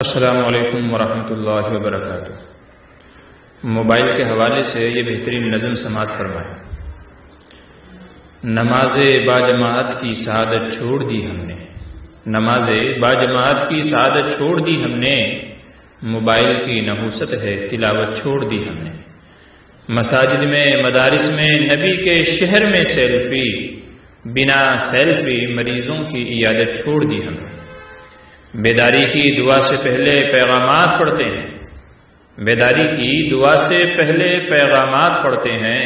السلام علیکم ورحمۃ اللہ وبرکاتہ۔ موبائل کے حوالے سے یہ بہترین نظم سماعت فرمائیں۔ نماز باجماعت کی سعادت چھوڑ دی ہم نے، نماز باجماعت کی سعادت چھوڑ دی ہم نے، موبائل کی نحوست ہے تلاوت چھوڑ دی ہم نے۔ مساجد میں مدارس میں نبی کے شہر میں سیلفی، بنا سیلفی مریضوں کی عیادت چھوڑ دی ہم نے۔ بیداری کی دعا سے پہلے پیغامات پڑھتے ہیں، بیداری کی دعا سے پہلے پیغامات پڑھتے ہیں،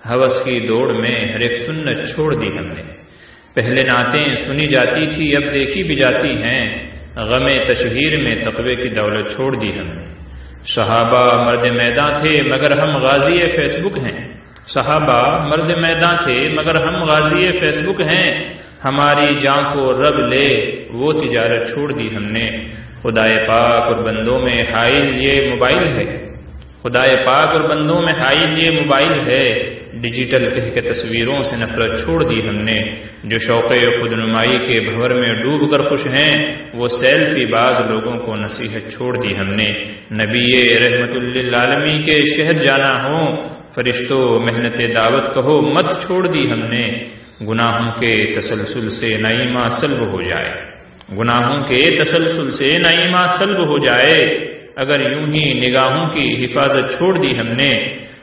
ہوس کی دوڑ میں ہر ایک سنت چھوڑ دی ہم نے۔ پہلے نعتیں سنی جاتی تھی اب دیکھی بھی جاتی ہیں، غم تشہیر میں تقوی کی دولت چھوڑ دی ہم نے۔ صحابہ مرد میداں تھے مگر ہم غازی فیس بک ہیں، صحابہ مرد میداں تھے مگر ہم غازی فیس بک ہیں، ہماری جان کو رب لے وہ تجارت چھوڑ دی ہم نے۔ خدائے پاک اور بندوں میں حائل یہ موبائل ہے، خدائے پاک اور بندوں میں حائل یہ موبائل ہے، ڈیجیٹل کہہ کے تصویروں سے نفرت چھوڑ دی ہم نے۔ جو شوق خود نمائی کے بھور میں ڈوب کر خوش ہیں، وہ سیلفی باز لوگوں کو نصیحت چھوڑ دی ہم نے۔ نبی رحمت للعالمین کے شہر جانا ہو، فرشتوں محنت دعوت کہو مت چھوڑ دی ہم نے۔ گناہوں کے تسلسل سے نہ ایمان سلب ہو جائے، گناہوں کے تسلسل سے نہ ایمان سلب ہو جائے، اگر یوں ہی نگاہوں کی حفاظت چھوڑ دی ہم نے۔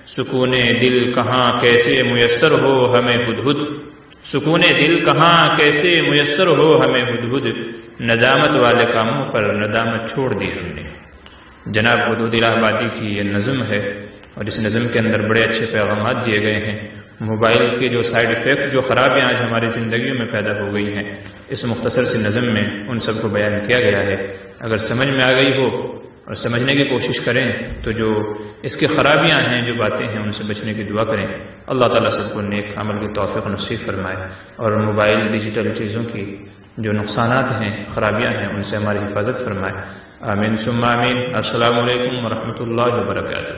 سکون دل کہاں کیسے میسر ہو ہمیں ہدہد، سکون دل کہاں کیسے میسر ہو ہمیں ہدہد، ندامت والے کاموں پر ندامت چھوڑ دی ہم نے۔ جناب حدود الہ آبادی کی یہ نظم ہے، اور اس نظم کے اندر بڑے اچھے پیغامات دیے گئے ہیں۔ موبائل کے جو سائیڈ ایفیکٹ، جو خرابیاں آج ہماری زندگیوں میں پیدا ہو گئی ہیں، اس مختصر سی نظم میں ان سب کو بیان کیا گیا ہے۔ اگر سمجھ میں آ گئی ہو اور سمجھنے کی کوشش کریں تو جو اس کی خرابیاں ہیں، جو باتیں ہیں، ان سے بچنے کی دعا کریں۔ اللہ تعالیٰ سب کو نیک عمل کی توفیق نصیب فرمائے، اور موبائل ڈیجیٹل چیزوں کی جو نقصانات ہیں، خرابیاں ہیں، ان سے ہماری حفاظت فرمائے۔ آمین ثم آمین۔ السلام علیکم ورحمۃ اللہ وبرکاتہ۔